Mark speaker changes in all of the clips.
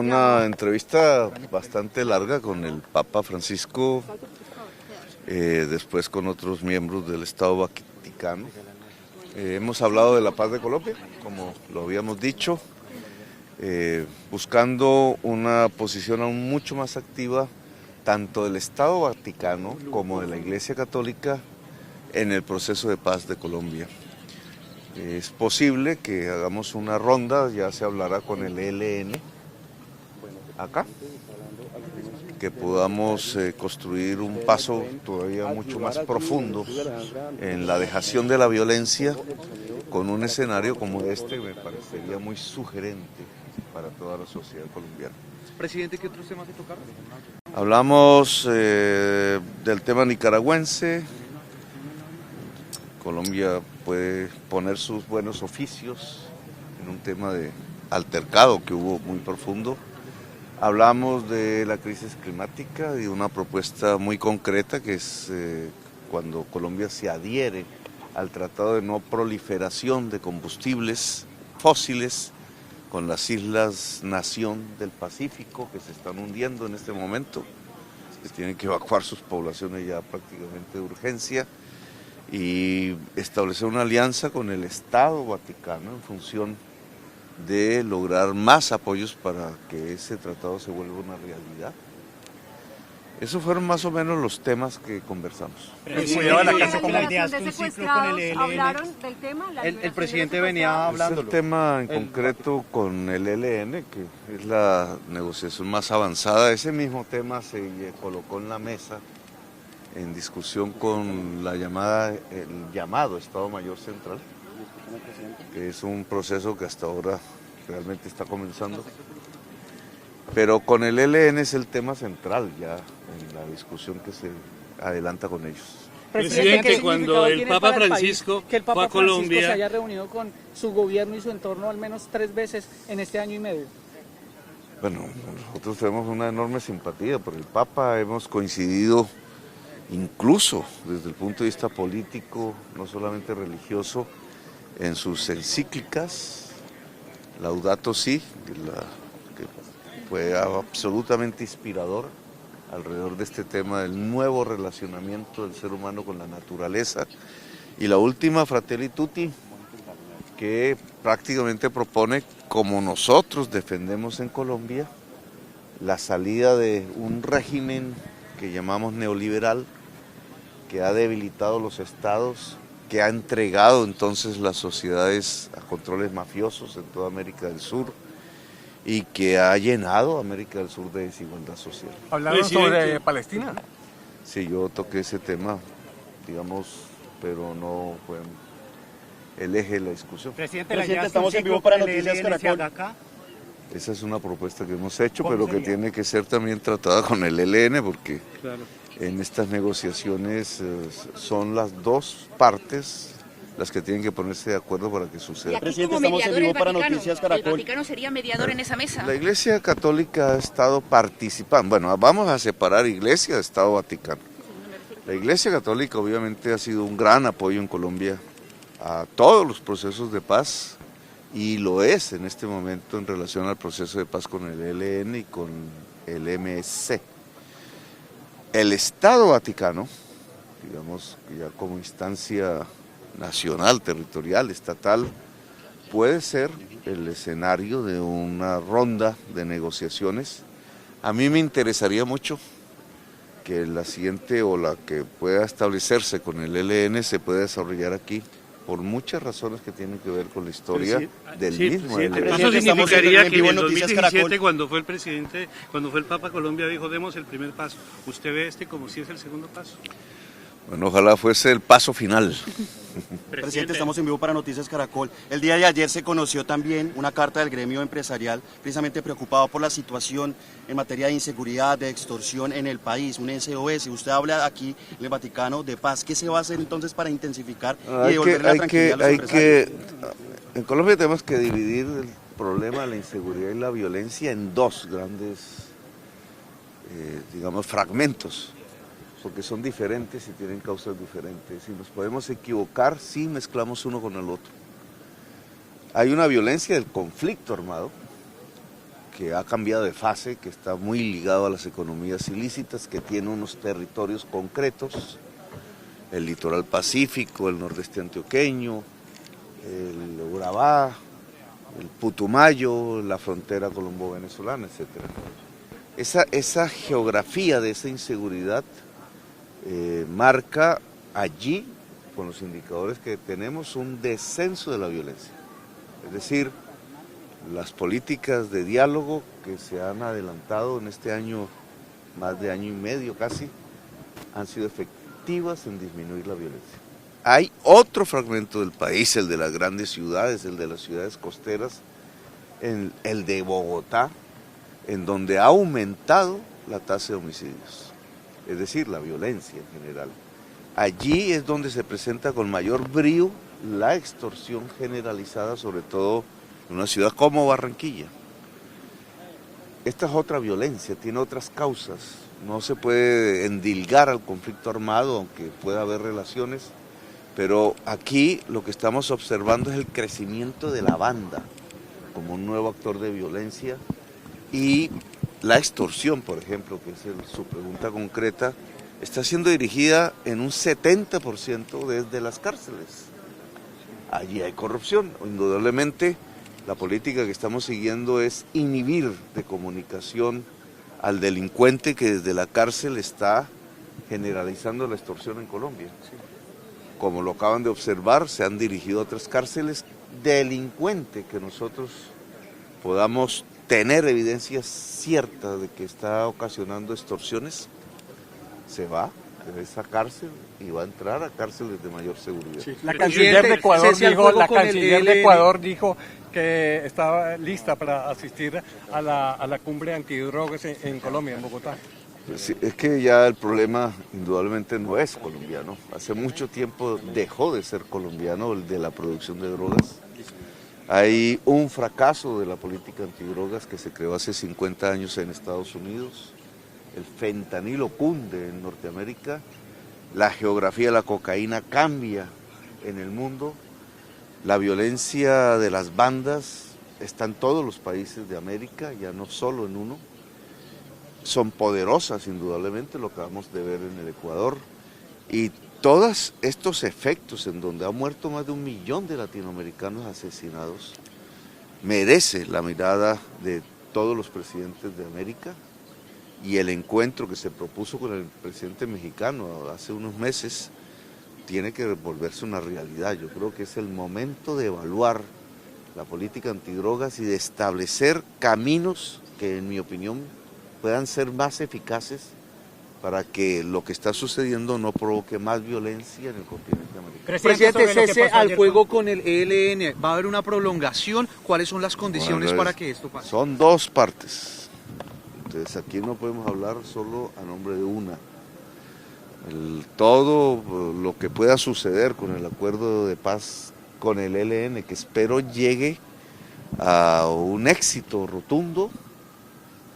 Speaker 1: una entrevista bastante larga con el Papa Francisco, después con otros miembros del Estado Vaticano. Hemos hablado de la paz de Colombia, como lo habíamos dicho, buscando una posición aún mucho más activa tanto del Estado Vaticano como de la Iglesia Católica en el proceso de paz de Colombia. Es posible que hagamos una ronda, ya se hablará con el ELN acá, que podamos construir un paso todavía mucho más profundo en la dejación de la violencia con un escenario como este. Me parecería muy sugerente para toda la sociedad colombiana.
Speaker 2: Presidente, ¿qué otros temas se tocaron?
Speaker 1: Hablamos del tema nicaragüense. Colombia puede poner sus buenos oficios en un tema de altercado que hubo muy profundo. Hablamos de la crisis climática y de una propuesta muy concreta que es cuando Colombia se adhiere al Tratado de No Proliferación de Combustibles Fósiles con las islas Nación del Pacífico que se están hundiendo en este momento, que tienen que evacuar sus poblaciones ya prácticamente de urgencia, y establecer una alianza con el Estado Vaticano en función de lograr más apoyos para que ese tratado se vuelva una realidad. Esos fueron más o menos los temas que conversamos.
Speaker 2: El presidente venía hablando.
Speaker 1: El tema en concreto con el ELN, que es la negociación más avanzada, ese mismo tema se colocó en la mesa en discusión con el llamado Estado Mayor Central, que es un proceso que hasta ahora realmente está comenzando. Pero con el ELN es el tema central ya en la discusión que se adelanta con ellos.
Speaker 3: Presidente, cuando el Papa Francisco
Speaker 4: que el Papa
Speaker 3: fue a Colombia,
Speaker 4: Francisco se haya reunido con su gobierno y su entorno al menos 3 veces en este año y medio.
Speaker 1: Bueno, nosotros tenemos una enorme simpatía por el Papa, hemos coincidido incluso desde el punto de vista político, no solamente religioso, en sus encíclicas, Laudato Si, que fue absolutamente inspirador alrededor de este tema del nuevo relacionamiento del ser humano con la naturaleza, y la última, Fratelli Tutti, que prácticamente propone, como nosotros defendemos en Colombia, la salida de un régimen que llamamos neoliberal, que ha debilitado los estados, que ha entregado entonces las sociedades a controles mafiosos en toda América del Sur y que ha llenado a América del Sur de desigualdad social.
Speaker 5: ¿Hablaron sobre Palestina?
Speaker 1: Sí, yo toqué ese tema, digamos, pero no fue el eje de la discusión.
Speaker 2: Presidente, estamos en vivo para Noticias Caracol.
Speaker 1: Esa es una propuesta que hemos hecho, pero que tiene que ser también tratada con el ELN, porque en estas negociaciones son las dos partes las que tienen que ponerse de acuerdo para que suceda.
Speaker 2: Presidente, estamos en vivo para Noticias Caracol.
Speaker 6: ¿El Vaticano sería mediador en esa mesa?
Speaker 1: La Iglesia Católica ha estado participando. Bueno, vamos a separar Iglesia de Estado Vaticano. La Iglesia Católica obviamente ha sido un gran apoyo en Colombia a todos los procesos de paz, y lo es en este momento en relación al proceso de paz con el ELN y con el MSC. El Estado Vaticano, digamos, ya como instancia nacional, territorial, estatal, puede ser el escenario de una ronda de negociaciones. A mí me interesaría mucho que la siguiente o la que pueda establecerse con el ELN se pueda desarrollar aquí, por muchas razones que tienen que ver con la historia del mismo ELN.
Speaker 3: Eso significaría que en el 2017, cuando fue el Papa a Colombia, dijo, demos el primer paso. ¿Usted ve este como si es el segundo paso?
Speaker 1: Bueno, ojalá fuese el paso final.
Speaker 2: Presidente, estamos en vivo para Noticias Caracol. El día de ayer se conoció también una carta del gremio empresarial, precisamente preocupado por la situación en materia de inseguridad, de extorsión en el país, un SOS. Usted habla aquí en el Vaticano de paz. ¿Qué se va a hacer entonces para intensificar y devolver la tranquilidad a los empresarios?
Speaker 1: En Colombia tenemos que dividir el problema de la inseguridad y la violencia en dos grandes, digamos, fragmentos, porque son diferentes y tienen causas diferentes, y nos podemos equivocar si mezclamos uno con el otro. Hay una violencia del conflicto armado, que ha cambiado de fase, que está muy ligado a las economías ilícitas, que tiene unos territorios concretos, el litoral pacífico, el nordeste antioqueño, el Urabá, el Putumayo, la frontera colombo-venezolana, etc. Esa geografía de esa inseguridad marca allí, con los indicadores que tenemos, un descenso de la violencia. Es decir, las políticas de diálogo que se han adelantado en este año, más de año y medio casi, han sido efectivas en disminuir la violencia. Hay otro fragmento del país, el de las grandes ciudades, el de las ciudades costeras, el de Bogotá, en donde ha aumentado la tasa de homicidios, es decir, la violencia en general. Allí es donde se presenta con mayor brío la extorsión generalizada, sobre todo en una ciudad como Barranquilla. Esta es otra violencia, tiene otras causas, no se puede endilgar al conflicto armado, aunque pueda haber relaciones, pero aquí lo que estamos observando es el crecimiento de la banda como un nuevo actor de violencia y la extorsión, por ejemplo, que es su pregunta concreta, está siendo dirigida en un 70% desde las cárceles. Allí hay corrupción, indudablemente la política que estamos siguiendo es inhibir de comunicación al delincuente que desde la cárcel está generalizando la extorsión en Colombia. Como lo acaban de observar, se han dirigido a otras cárceles. Delincuente que nosotros podamos tener evidencia cierta de que está ocasionando extorsiones, se va de esa cárcel y va a entrar a cárceles de mayor seguridad.
Speaker 5: Sí. La canciller de Ecuador dijo que estaba lista para asistir a la cumbre antidrogas en Colombia, en Bogotá.
Speaker 1: Sí, es que ya el problema indudablemente no es colombiano. Hace mucho tiempo dejó de ser colombiano el de la producción de drogas. Hay un fracaso de la política antidrogas que se creó hace 50 años en Estados Unidos. El fentanilo cunde en Norteamérica. La geografía de la cocaína cambia en el mundo. La violencia de las bandas está en todos los países de América, ya no solo en uno. Son poderosas, indudablemente, lo acabamos de ver en el Ecuador. Y todos estos efectos en donde ha muerto más de 1 millón de latinoamericanos asesinados, merece la mirada de todos los presidentes de América, y el encuentro que se propuso con el presidente mexicano hace unos meses tiene que volverse una realidad. Yo creo que es el momento de evaluar la política antidrogas y de establecer caminos que, en mi opinión, puedan ser más eficaces para que lo que está sucediendo no provoque más violencia en el continente americano.
Speaker 7: Presidente, cese al fuego con el ELN. ¿Va a haber una prolongación? ¿Cuáles son las condiciones para que esto pase?
Speaker 1: Son dos partes. Entonces aquí no podemos hablar solo a nombre de una. Todo lo que pueda suceder con el acuerdo de paz con el ELN, que espero llegue a un éxito rotundo,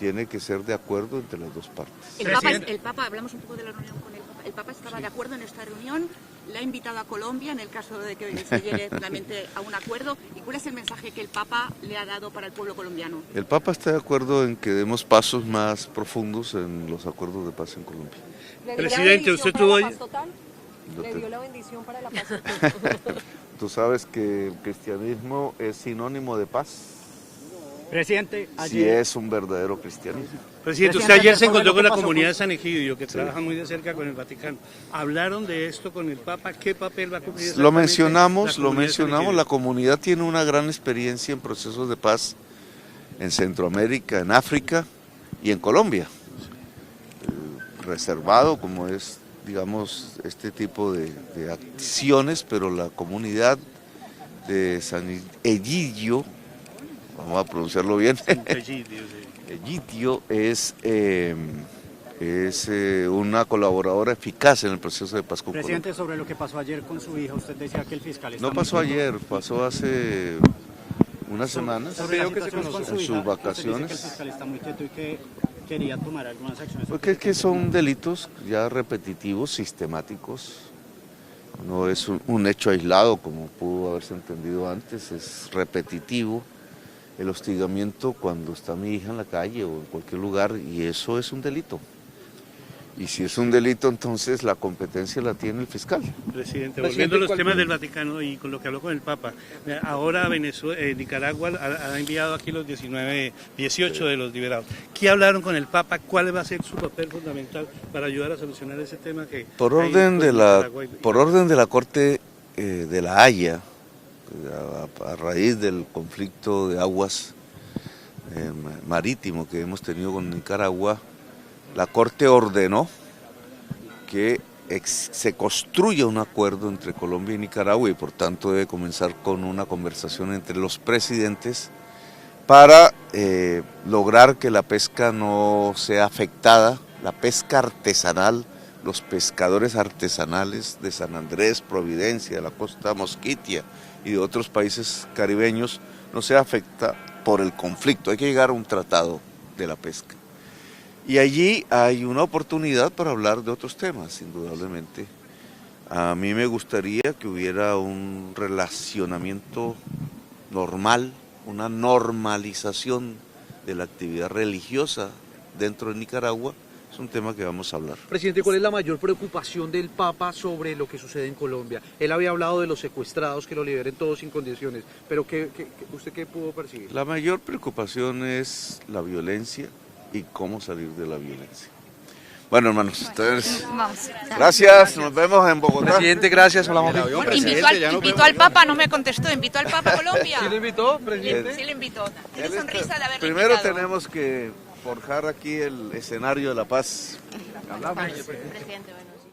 Speaker 1: tiene que ser de acuerdo entre las dos partes.
Speaker 6: El Papa, hablamos un poco de la reunión con el Papa. El Papa estaba de acuerdo en esta reunión, le ha invitado a Colombia en el caso de que se llegue finalmente a un acuerdo. ¿Y cuál es el mensaje que el Papa le ha dado para el pueblo colombiano?
Speaker 1: El Papa está de acuerdo en que demos pasos más profundos en los acuerdos de paz en Colombia.
Speaker 3: Presidente, usted tuvo...
Speaker 8: ¿Le dio la bendición para la paz total?
Speaker 1: Tú sabes que el cristianismo es sinónimo de paz.
Speaker 4: Presidente,
Speaker 1: ayer... Si es un verdadero cristianismo.
Speaker 3: Presidente, usted ayer se encontró con la comunidad de San Egidio, que trabaja muy de cerca con el Vaticano. ¿Hablaron de esto con el Papa? ¿Qué papel va a cumplir?
Speaker 1: Lo mencionamos. La comunidad tiene una gran experiencia en procesos de paz en Centroamérica, en África y en Colombia. Reservado como es, digamos, este tipo de acciones, pero la comunidad de San Egidio, vamos a pronunciarlo bien, Egidio es una colaboradora eficaz en el proceso de paz con Colombia.
Speaker 4: Presidente, sobre lo que pasó ayer con su hija, usted decía que el fiscal está...
Speaker 1: No pasó ayer, pasó hace unas semanas, en sus vacaciones.
Speaker 4: Usted dice que el fiscal está muy quieto y que quería tomar algunas acciones.
Speaker 1: Porque es que son delitos ya repetitivos, sistemáticos. No es un hecho aislado como pudo haberse entendido antes, es repetitivo el hostigamiento cuando está mi hija en la calle o en cualquier lugar, y eso es un delito. Y si es un delito, entonces la competencia la tiene el fiscal.
Speaker 3: Presidente, volviendo a los temas del Vaticano y con lo que habló con el Papa, ahora Nicaragua ha enviado aquí los 18 de los liberados. ¿Qué hablaron con el Papa? ¿Cuál va a ser su papel fundamental para ayudar a solucionar ese tema que
Speaker 1: por orden de la Corte de La Haya, a raíz del conflicto de aguas marítimo que hemos tenido con Nicaragua, la Corte ordenó que se construya un acuerdo entre Colombia y Nicaragua y por tanto debe comenzar con una conversación entre los presidentes para lograr que la pesca no sea afectada, la pesca artesanal, los pescadores artesanales de San Andrés, Providencia, de la costa Mosquitia y de otros países caribeños no sea afectada por el conflicto. Hay que llegar a un tratado de la pesca. Y allí hay una oportunidad para hablar de otros temas, indudablemente. A mí me gustaría que hubiera un relacionamiento normal, una normalización de la actividad religiosa dentro de Nicaragua. Es un tema que vamos a hablar.
Speaker 7: Presidente, ¿cuál es la mayor preocupación del Papa sobre lo que sucede en Colombia? Él había hablado de los secuestrados, que lo liberen todos sin condiciones, pero ¿usted qué pudo percibir?
Speaker 1: La mayor preocupación es la violencia y cómo salir de la violencia. Bueno, hermanos, ustedes... Gracias, nos vemos en Bogotá.
Speaker 7: Presidente, gracias. Hablamos.
Speaker 6: Invitó al Papa, no me contestó, invitó al Papa a Colombia.
Speaker 7: ¿Sí lo invitó, presidente?
Speaker 6: Sí, le invitó. Tiene sonrisa de haberle
Speaker 1: Primero
Speaker 6: invitado.
Speaker 1: tenemos que forjar aquí el escenario de la paz.
Speaker 6: Presidente, bueno.